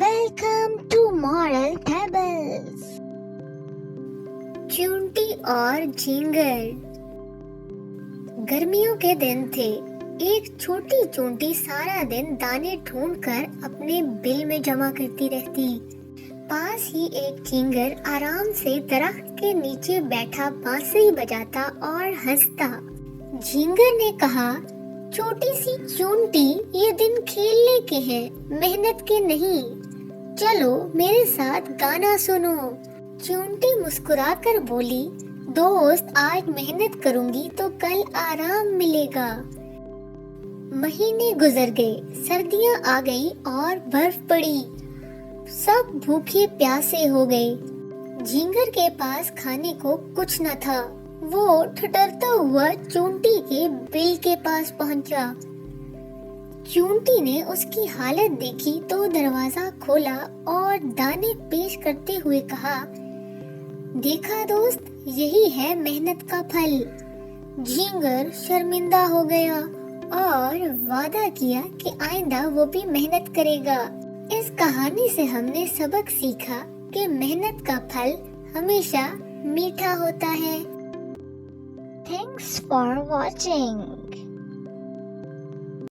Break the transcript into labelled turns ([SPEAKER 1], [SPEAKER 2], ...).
[SPEAKER 1] Welcome to moral tables. چونٹی اور جھینگر. گرمیوں کے دن تھے. ایک چھوٹی چونٹی سارا دن دانے ڈھونڈ کر اپنے بل میں جمع کرتی رہتی. پاس ہی ایک جھینگر آرام سے درخت کے نیچے بیٹھا بانسری بجاتا اور ہنستا. جھینگر نے کہا، چھوٹی سی چونٹی، یہ دن کھیلنے کے ہیں، محنت کے نہیں. چلو میرے ساتھ گانا سنو. چونٹی مسکرا کر بولی، دوست آج محنت کروں گی تو کل آرام ملے گا. مہینے گزر گئے، سردیاں آ گئی اور برف پڑی. سب بھوکے پیاسے ہو گئے. جھینگر کے پاس کھانے کو کچھ نہ تھا. وہ ٹھٹرتا ہوا چونٹی کے بل کے پاس پہنچا. چونٹی نے اس کی حالت دیکھی تو دروازہ کھولا اور دانے پیش کرتے ہوئے کہا، دیکھا دوست، یہی ہے محنت کا پھل. جھینگر شرمندہ ہو گیا اور وعدہ کیا کہ آئندہ وہ بھی محنت کرے گا. اس کہانی سے ہم نے سبق سیکھا کہ محنت کا پھل ہمیشہ میٹھا ہوتا ہے. Thanks for watching.